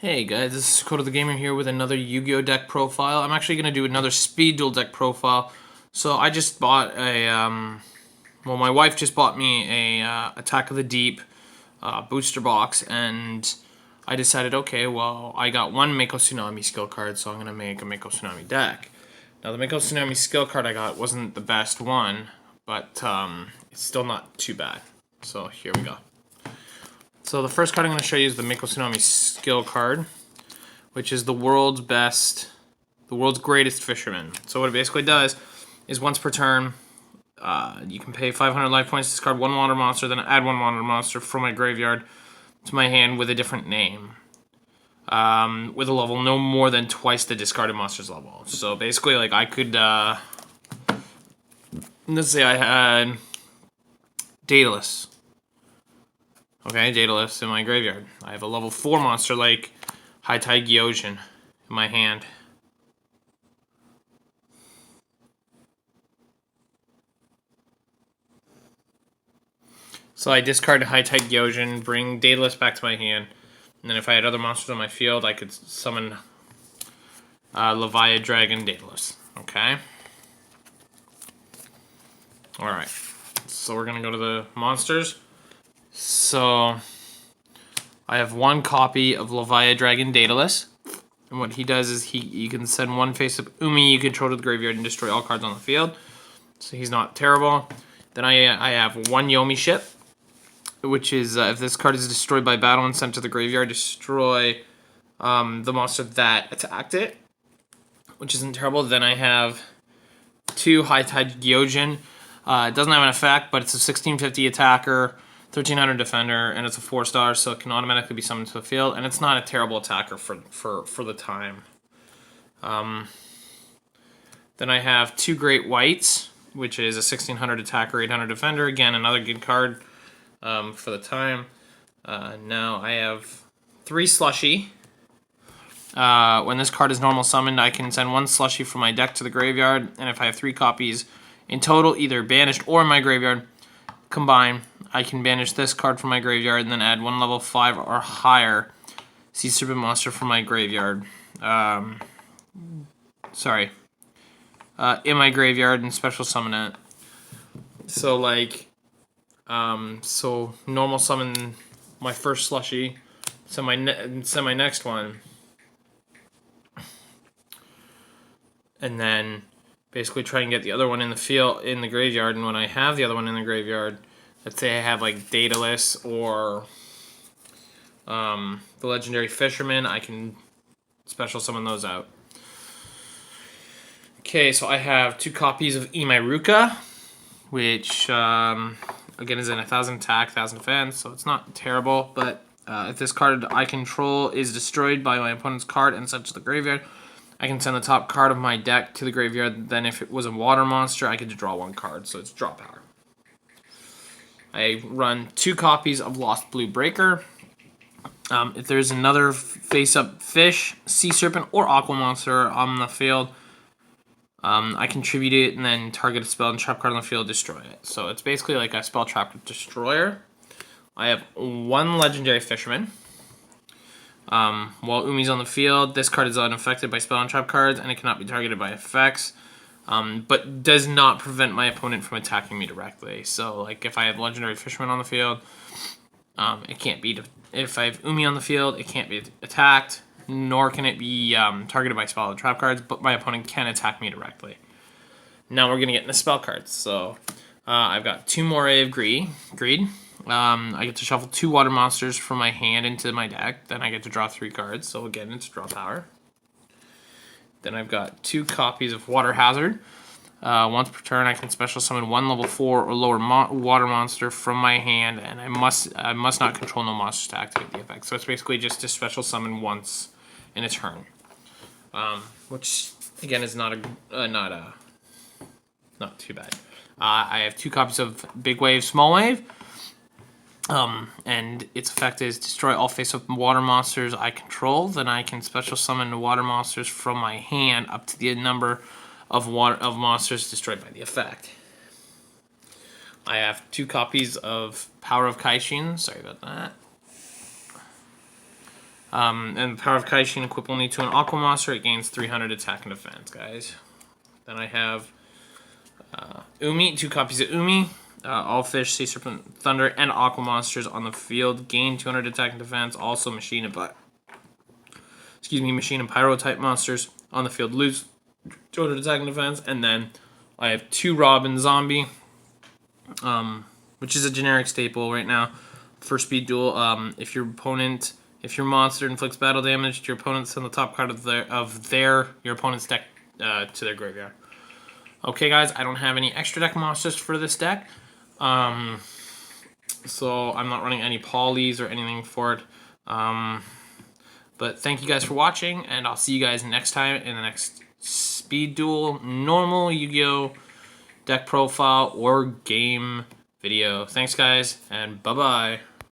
Hey guys, this is Kodo the Gamer here with another Yu-Gi-Oh deck profile. I'm actually going to do another Speed Duel deck profile. So I just bought my wife just bought me a Attack of the Deep booster box, and I decided, okay, well, I got one Mako Tsunami skill card, so I'm going to make a Mako Tsunami deck. Now, the Mako Tsunami skill card I got wasn't the best one, but it's still not too bad. So here we go. So the first card I'm going to show you is the Mako Tsunami skill card, which is the world's greatest Fisherman. So what it basically does is once per turn, you can pay 500 life points, discard one water monster, then add one water monster from my graveyard to my hand with a different name. With a level no more than twice the discarded monster's level. So basically, like, I could, let's say I had Daedalus. Okay, Daedalus in my graveyard. I have a level 4 monster like High Tide Gyojin in my hand. So I discard High Tide Gyojin, bring Daedalus back to my hand, and then if I had other monsters on my field, I could summon Leviathan Dragon Daedalus. Okay? Alright. So we're going to go to the monsters. So I have one copy of Leviathan Dragon Daedalus. And what he does is you can send one face-up Umi you control to the graveyard and destroy all cards on the field. So he's not terrible. Then I have one Yomi ship, which is if this card is destroyed by battle and sent to the graveyard, destroy the monster that attacked it, which isn't terrible. Then I have two High Tide Gyojin. It doesn't have an effect, but it's a 1650 attacker, 1300 defender, and it's a 4-star, so it can automatically be summoned to the field, and it's not a terrible attacker for the time. Then I have two Great Whites, which is a 1600 attacker, 800 defender. Again, another good card for the time. Now I have three Slushy. When this card is normal summoned, I can send one Slushy from my deck to the graveyard, and if I have 3 copies in total, either banished or in my graveyard, combined, I can banish this card from my graveyard and then add one level 5 or higher Sea Serpent monster from my graveyard. In my graveyard and special summon it. So like, so normal summon my first Slushy, send my next one, and then basically try and get the other one in the field in the graveyard. And when I have the other one in the graveyard, let's say I have like Daedalus or the legendary Fisherman, I can special summon those out. Okay, so I have 2 copies of Imairuka, which again is in 1000 attack, 1000 defense, so it's not terrible. But if this card I control is destroyed by my opponent's card and sent to the graveyard, I can send the top card of my deck to the graveyard. Then if it was a water monster, I get to draw 1 card, so it's draw power. I run 2 copies of Lost Blue Breaker. If there's another face-up fish, sea serpent, or aqua monster on the field, I contribute it and then target a spell and trap card on the field, destroy it. So it's basically like a spell trap destroyer. I have 1 legendary Fisherman. While Umi's on the field, this card is unaffected by spell and trap cards, and it cannot be targeted by effects, but does not prevent my opponent from attacking me directly. So, like, if I have legendary Fisherman on the field, it can't be. If I have Umi on the field, it can't be attacked, nor can it be targeted by spell or trap cards, but my opponent can attack me directly. Now we're gonna get into spell cards. So I've got 2 Moray of Greed. I get to shuffle 2 water monsters from my hand into my deck. Then I get to draw 3 cards. So again, it's draw power. Then I've got 2 copies of Water Hazard. Once per turn, I can special summon 1 level 4 or lower water monster from my hand, and I must not control no monsters to activate the effect. So it's basically just to special summon once in a turn, which again is not too bad. I have 2 copies of Big Wave, Small Wave. And its effect is destroy all face-up water monsters I control. Then I can special summon the water monsters from my hand up to the number of monsters destroyed by the effect. I have 2 copies of Power of Kaishin. Sorry about that. And the power of Kaishin equip only to an Aqua Monster. It gains 300 attack and defense, guys. Then I have Umi, 2 copies of Umi. All fish, sea serpent, thunder, and aqua monsters on the field gain 200 attack and defense. Also, machine and pyro type monsters on the field lose 200 attack and defense. And then I have 2 Robin Zombie, which is a generic staple right now for speed duel. If your monster inflicts battle damage to your opponent, send the top card of your opponent's deck to their graveyard. Okay, guys, I don't have any extra deck monsters for this deck, so I'm not running any polys or anything for it. But thank you guys for watching, and I'll see you guys next time in the next Speed Duel normal Yu-Gi-Oh! Deck profile or game video. Thanks, guys, and bye-bye.